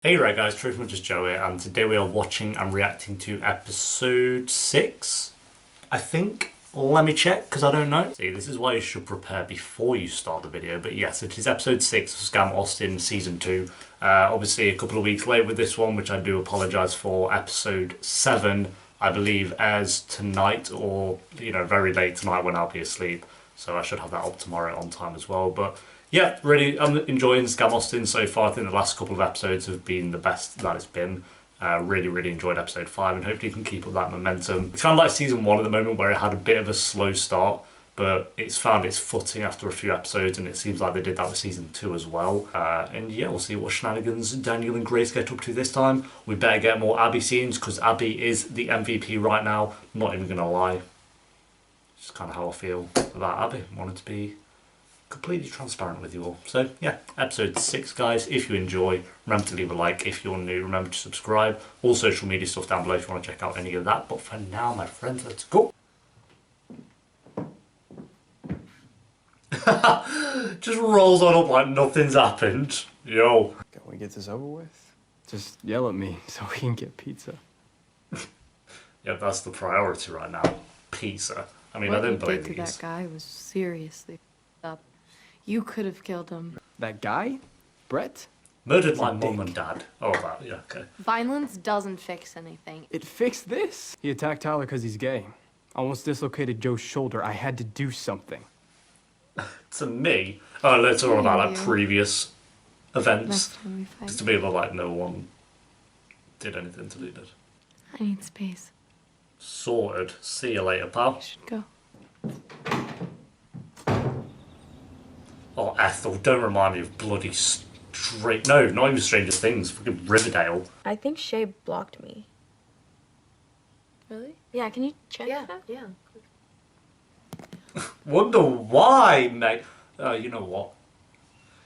Hey right guys, Truthful just Joe here, and today we are watching and reacting to episode 6, I think. Let me check, because I don't know. See, this is why you should prepare before you start the video, but yes, it is episode 6 of Scam Austin Season 2. Obviously a couple of weeks late with this one, which I do apologise for. Episode 7, I believe, airs tonight, or, very late tonight when I'll be asleep. So I should have that up tomorrow on time as well, but yeah, really, I'm enjoying Scam Austin so far. I think the last couple of episodes have been the best that it's been. Really enjoyed episode 5, and hopefully you can keep up that momentum. It's kind of like season 1 at the moment, where it had a bit of a slow start, but it's found its footing after a few episodes, and it seems like they did that with season 2 as well. And yeah, we'll see what shenanigans Daniel and Grace get up to this time. We better get more Abby scenes, because Abby is the MVP right now. I'm not even going to lie. It's kind of how I feel about Abby. I wanted to be completely transparent with you all. So yeah, episode 6 guys. If you enjoy, remember to leave a like. If you're new, remember to subscribe. All social media stuff down below if you want to check out any of that. But for now, my friends, let's go. Just rolls on up like nothing's happened. Yo. Can we get this over with? Just yell at me so we can get pizza. Yeah, that's the priority right now. Pizza. I mean, I What you didn't did believe to these. that guy was seriously up. You could have killed him. That guy? Brett? Murdered He's my a mum dick. and dad. Oh, that, yeah, okay. Violence doesn't fix anything. It fixed this. He attacked Tyler because he's gay. Almost dislocated Joe's shoulder. I had to do something. To me, later on about like you. previous events. Next time we fight. Just to be like no one did anything to lead it. I need space. Sorted. See you later, pal. I should go. Oh, Ethel, don't remind me of bloody No, not even Stranger Things. Fucking Riverdale. I think Shay blocked me. Really? Yeah, can you check that? Yeah. Wonder why, mate. You know what?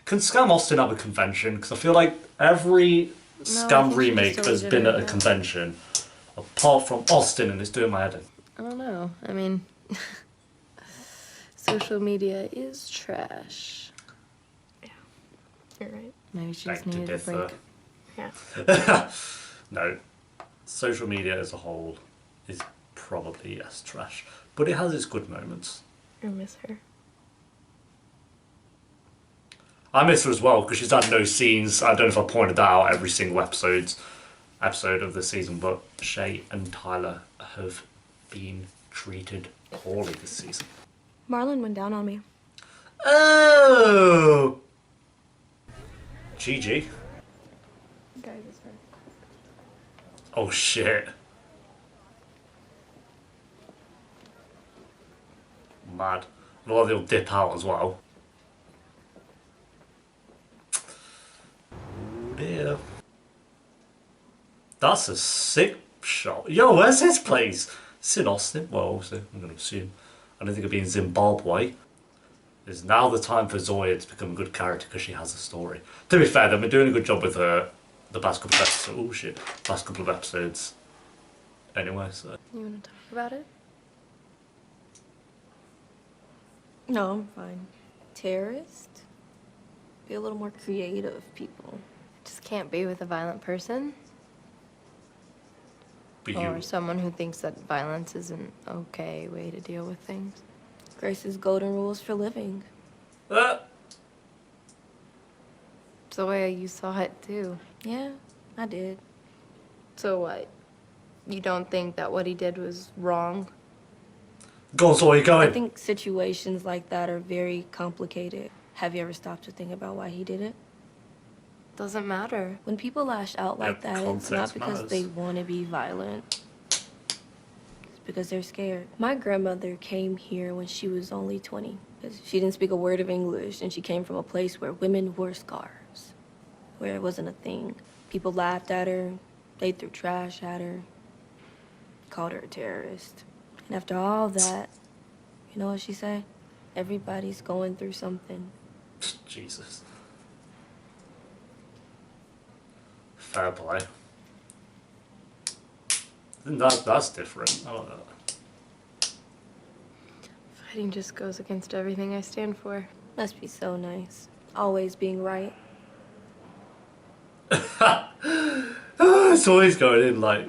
Can Scam Austin have a convention? Because I feel like every I Scam think she remake just has deleted been it, at a yeah. convention. Apart from Austin, and it's doing my head in. I don't know. I mean, social media is trash. You're right. Maybe she just Beg to needed a differ. break. Yeah. No. Social media as a whole is probably, yes, trash. But it has its good moments. I miss her. I miss her as well because she's had no scenes. I don't know if I pointed that out every single episode of the season, but Shay and Tyler have been treated poorly this season. Marlon went down on me. Oh! GG. Guys, it's her. Oh shit. Mad. Well, they'll dip out as well. Oh dear. That's a sick shot. Yo, where's his place? It's in Austin. Well, obviously, I'm going to assume. I don't think it'll be in Zimbabwe. It's now the time for Zoya to become a good character because she has a story. To be fair, they've been doing a good job with her the past couple of episodes. Oh shit. Last couple of episodes. Anyway, so. You want to talk about it? No, I'm fine. Terrorist? Be a little more creative, people. Just can't be with a violent person. But Or you. someone who thinks that violence is an okay way to deal with things. Grace's golden rules for living. It's the way you saw it too. Yeah, I did. So what? You don't think that what he did was wrong? Go on, so where you I going? think situations like that are very complicated. Have you ever stopped to think about why he did it? Doesn't matter. When people lash out like Yeah, that, it's not context because matters. they want to be violent. It's because they're scared. My grandmother came here when she was only 20. 'Cause she didn't speak a word of English, and she came from a place where women wore scarves, where it wasn't a thing. People laughed at her, they threw trash at her, called her a terrorist. And after all that, you know what she said? Everybody's going through something. Jesus. Fair play. That's different. I like that. Fighting just goes against everything I stand for. Must be so nice. Always being right. just always going in like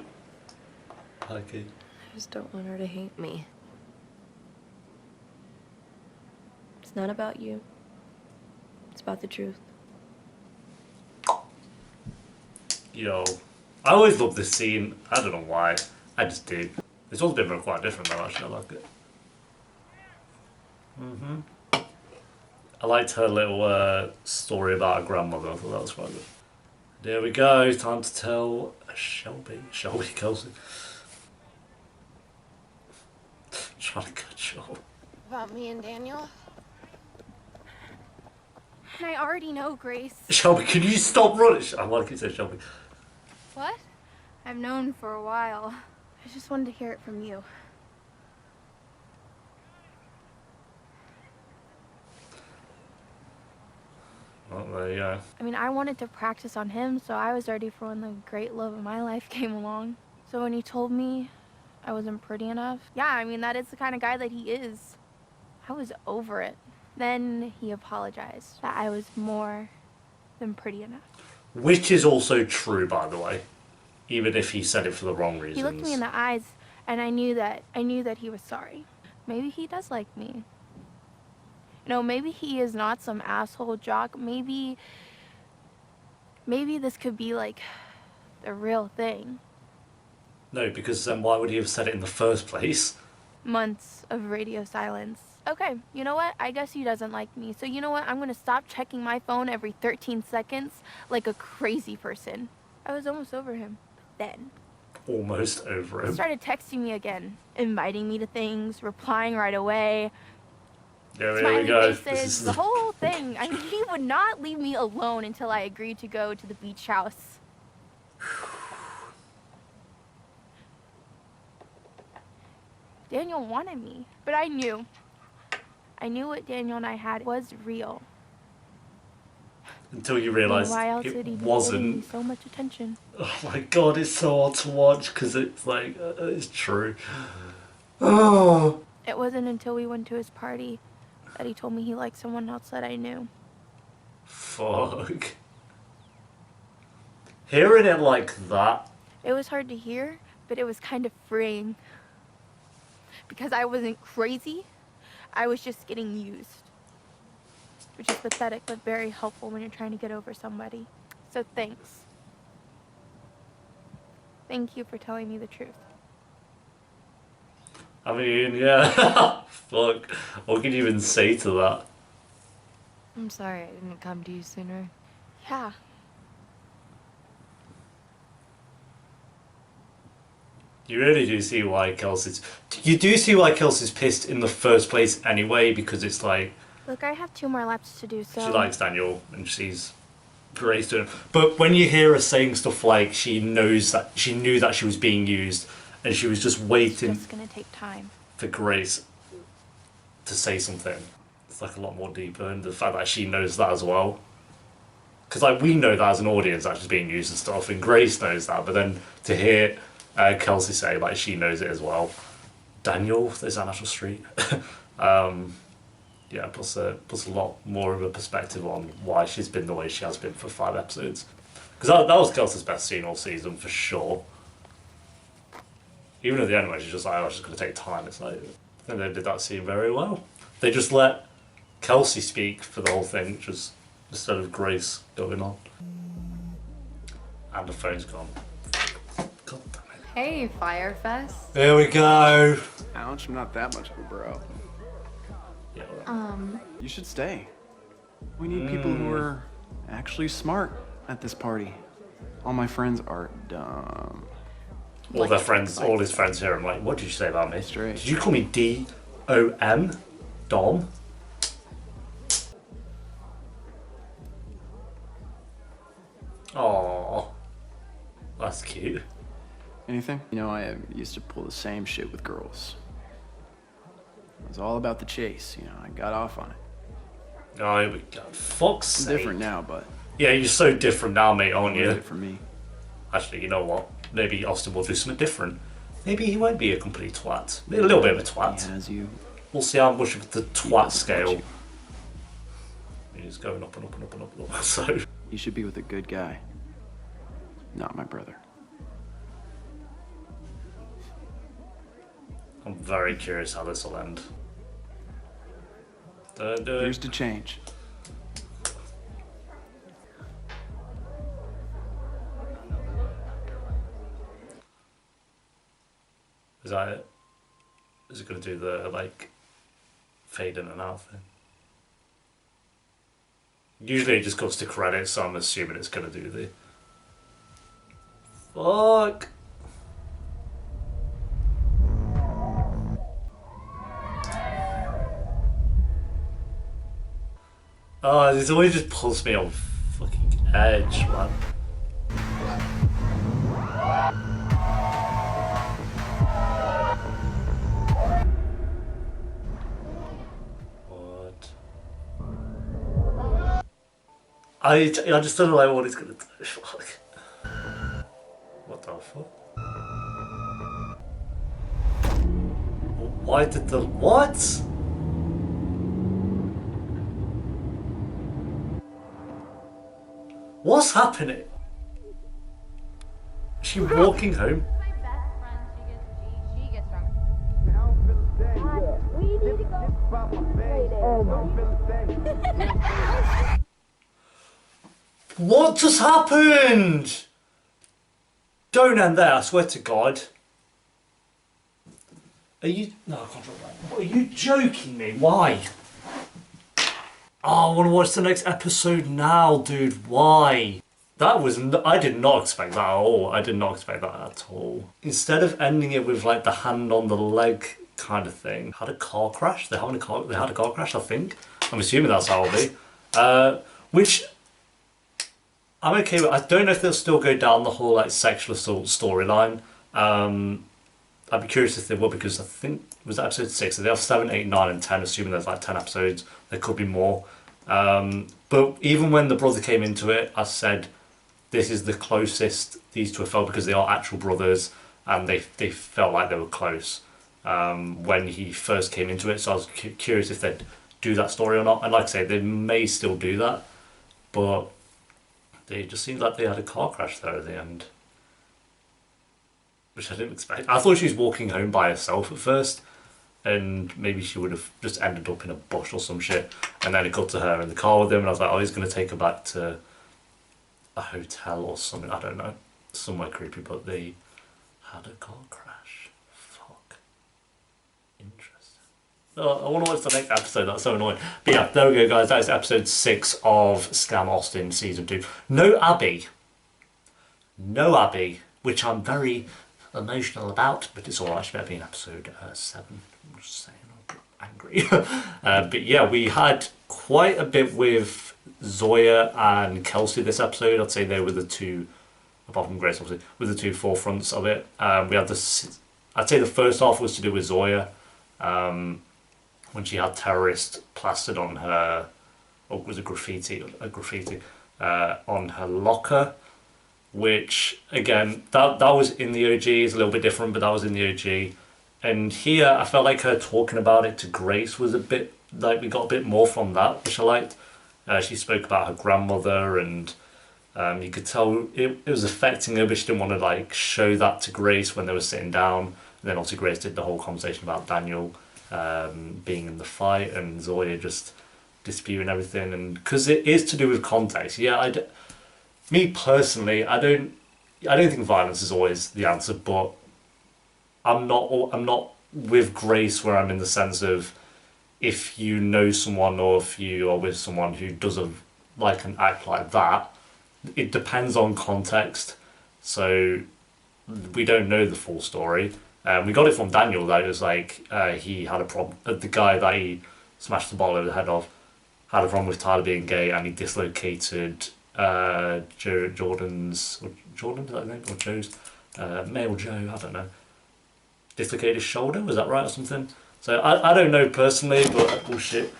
okay. I just don't want her to hate me. It's not about you. It's about the truth. Yo, I always love this scene. I don't know why. I just do. This one's been quite different though, actually. I like it. I liked her little story about her grandmother. I thought that was quite good. There we go. Time to tell Shelby Kelsey. Trying to cut you off. About me and Daniel? I already know, Grace. Shelby, can you stop running? I like it, said Shelby. What? I've known for a while. I just wanted to hear it from you. Well, there you go. I mean, I wanted to practice on him, so I was ready for when the great love of my life came along. So when he told me I wasn't pretty enough, yeah, I mean, that is the kind of guy that he is. I was over it. Then he apologized that I was more than pretty enough. Which is also true, by the way, even if he said it for the wrong reasons. He looked me in the eyes, and I knew that he was sorry. Maybe he does like me. You know, maybe he is not some asshole jock. Maybe this could be like the real thing. No, because then why would he have said it in the first place? Months of radio silence. Okay, you know what? I guess he doesn't like me. So you know what? I'm gonna stop checking my phone every 13 seconds like a crazy person. I was almost over him. Then Almost over he him. started texting me again, inviting me to things, replying right away. Yeah, there Smiley we go. faces, the whole thing. I mean, he would not leave me alone until I agreed to go to the beach house. Daniel wanted me, but I knew what Daniel and I had was real. Until you I mean, realised why else would he it be giving me wasn't. so much attention? Oh my god, it's so hard to watch because it's like, it's true. Oh. It wasn't until we went to his party that he told me he liked someone else that I knew. Fuck. Hearing it like that. It was hard to hear, but it was kind of freeing. Because I wasn't crazy, I was just getting used. Which is pathetic, but very helpful when you're trying to get over somebody. So thanks. Thank you for telling me the truth. I mean, yeah. Fuck. What can you even say to that? I'm sorry I didn't come to you sooner. Yeah. You really do see why Kelsey's... You do see why Kelsey's pissed in the first place anyway, because it's like... Look, I have 2 more laps to do, so... She likes Daniel, and she's Grace to him. But when you hear her saying stuff like she knew that she was being used, and she was just waiting It's just gonna take time. for Grace to say something, it's like a lot more deeper, and the fact that she knows that as well. Because like we know that as an audience that she's being used and stuff, and Grace knows that, but then to hear Kelsey say like she knows it as well. Daniel, there's that natural street. Yeah, plus a lot more of a perspective on why she's been the way she has been for 5 episodes. Because that was Kelsey's best scene all season for sure. Even at the end where she's just like, oh, it's just going to take time. It's like, I think they did that scene very well. They just let Kelsey speak for the whole thing, which was instead of Grace going on. And the phone's gone. God damn it. Hey, Firefest. There we go. Ouch, I'm not that much of a bro. Yeah, You should stay. We need people who are actually smart at this party. All my friends are dumb. all their friends, all his friends here. I'm like, what did you say about me? Straight. Did you call me D-O-M? Dom? Aww. That's cute. Anything? You know, I used to pull the same shit with girls. It was all about the chase, you know, I got off on it. Oh, here we go. Fuck's I'm sake. different now, but Yeah, you're so different now, mate, aren't it did you? it for me. Actually, you know what? Maybe Austin will do something different. Maybe he won't be a complete twat. Maybe a little bit of a He twat. has you. We'll see how much of the He twat doesn't scale. want He's going up and up and up and up and up. So, You should be with a good guy, not my brother. I'm very curious how this will end. Don't do it. Here's to change. Is that it? Is it going to do the, like, fade in and out thing? Usually it just goes to credits, so I'm assuming it's going to do the... Fuck! Oh, this always just pulls me on fucking edge, man. What? I just don't know what it's gonna do. Fuck. What the fuck? Why did the what? What's happening? Is she walking home? My best friend, she gets drunk. We need to go. What just happened? Don't end there, I swear to God. Are you... No, I can't drop that. Are you joking me? Why? Oh, I want to watch the next episode now, dude. Why? That was... I did not expect that at all. I did not expect that at all. Instead of ending it with, like, the hand on the leg kind of thing. Had a car crash? They had a car crash, I think. I'm assuming that's how it'll be. Which... I'm okay with. I don't know if they'll still go down the whole, like, sexual assault storyline. I'd be curious if they will, because I think, was that episode 6? So they have 7, 8, 9 and 10, assuming there's like 10 episodes. There could be more. But even when the brother came into it, I said, this is the closest these two have felt, because they are actual brothers, and they felt like they were close when he first came into it. So I was curious if they'd do that story or not. And like I say, they may still do that, but they just seemed like they had a car crash there at the end, which I didn't expect. I thought she was walking home by herself at first, and maybe she would have just ended up in a bush or some shit, and then it got to her in the car with him, and I was like, oh, he's going to take her back to a hotel or something, I don't know, somewhere creepy, but they had a car crash. Fuck. Interesting. Oh, I want to watch the next episode, that's so annoying. But yeah, there we go, guys, that is episode 6 of Scam Austin Season 2. No Abby. No Abby, which I'm very emotional about, but it's alright, she better be in episode 7. I'm just saying, I'm angry. But yeah, we had quite a bit with Zoya and Kelsey this episode. I'd say they were the two, apart from Grace obviously, were the two forefronts of it. We had this, I'd say the first half was to do with Zoya, when she had terrorist plastered on her, or was it graffiti on her locker, which again, that was in the OG, is a little bit different, but that was in the OG. And here I felt like her talking about it to Grace was a bit, like we got a bit more from that, which I liked. She spoke about her grandmother, and you could tell it was affecting her, but she didn't want to like show that to Grace when they were sitting down. And then obviously Grace did the whole conversation about Daniel being in the fight, and Zoya just disputing everything, and because it is to do with context. Yeah, me personally, I don't think violence is always the answer, but I'm not with Grace where I'm in the sense of, if you know someone or if you are with someone who doesn't like an act like that, it depends on context. So we don't know the full story. We got it from Daniel, that it was like he had a problem. The guy that he smashed the ball over the head of had a problem with Tyler being gay, and he dislocated Jordan's, is that his name, or Joe's, male Joe, I don't know, dislocated his shoulder, was that right, or something? So I don't know personally, but bullshit.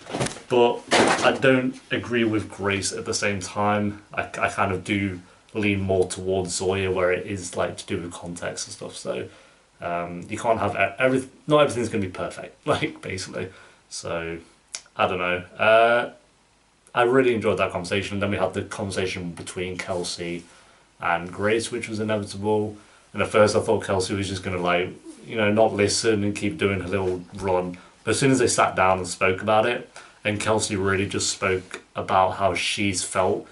But I don't agree with Grace at the same time. I kind of do lean more towards Zoya, where it is like to do with context and stuff. So you can't have not everything's going to be perfect, like, basically. So I don't know. I really enjoyed that conversation. Then we had the conversation between Kelsey and Grace, which was inevitable. And at first I thought Kelsey was just going to, like, you know, not listen and keep doing her little run. But as soon as they sat down and spoke about it, and Kelsey really just spoke about how she's felt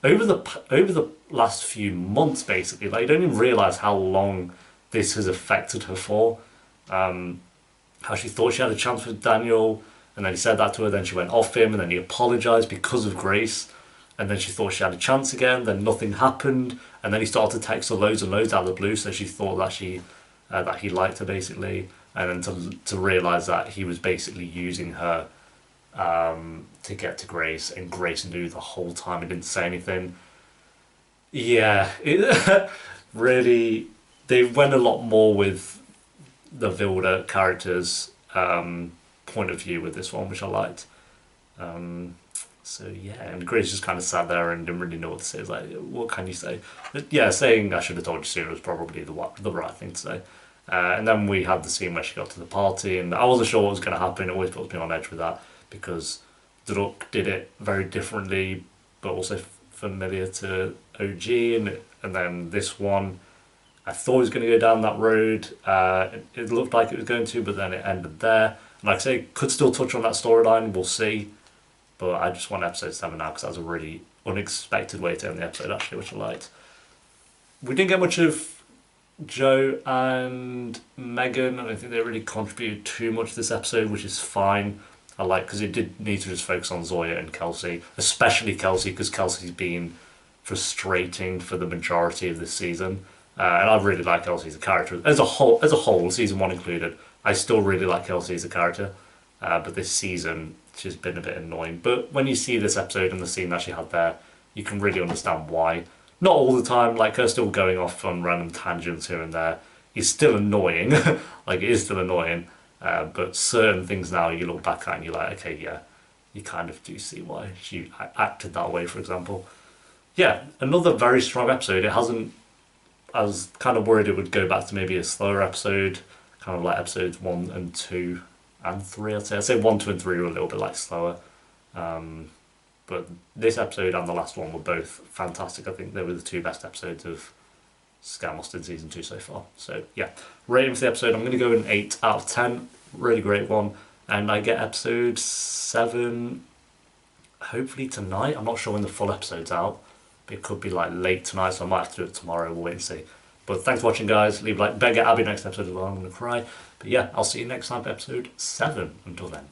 over the last few months, basically. Like, you don't even realise how long this has affected her for. How she thought she had a chance with Daniel, and then he said that to her, then she went off him, and then he apologised because of Grace, and then she thought she had a chance again, then nothing happened, and then he started to text her loads and loads out of the blue, so she thought that he liked her, basically, and then to realise that he was basically using her to get to Grace, and Grace knew the whole time and didn't say anything. Yeah, it really, they went a lot more with the Vilda character's point of view with this one, which I liked. So yeah, and Grace just kind of sat there and didn't really know what to say. It's like, what can you say? But yeah, saying I should have told you sooner was probably the right thing to say. And then we had the scene where she got to the party, and I wasn't sure what was going to happen. It always puts me on edge with that, because Druk did it very differently, but also familiar to OG, and then this one, I thought it was going to go down that road. It looked like it was going to, but then it ended there. And like I say, could still touch on that storyline, we'll see. But I just want episode 7 now, because that was a really unexpected way to end the episode, actually, which I liked. We didn't get much of Joe and Megan. I don't think they really contributed too much to this episode, which is fine. I like, because it did need to just focus on Zoya and Kelsey, especially Kelsey, because Kelsey's been frustrating for the majority of this season. And I really like Kelsey as a character. As a whole, season 1 included, I still really like Kelsey as a character. But this season, she's been a bit annoying. But when you see this episode and the scene that she had there, you can really understand why. Not all the time, like her still going off on random tangents here and there is still annoying. Like, it is still annoying. But certain things now you look back at and you're like, okay, yeah, you kind of do see why she acted that way, for example. Yeah, another very strong episode. It hasn't... I was kind of worried it would go back to maybe a slower episode, kind of like episodes 1 and 2 and 3, I'd say. I'd say 1, 2 and 3 were a little bit like slower. But this episode and the last one were both fantastic. I think they were the 2 best episodes of SKAM Austin Season 2 so far. So yeah, rating for the episode, I'm going to go an 8 out of 10. Really great one. And I get episode 7 hopefully tonight. I'm not sure when the full episode's out. It could be like late tonight, so I might have to do it tomorrow. We'll wait and see. But thanks for watching, guys. Leave a like. Better get Abby next episode as well. I'm going to cry. But yeah, I'll see you next time for episode 7. Until then.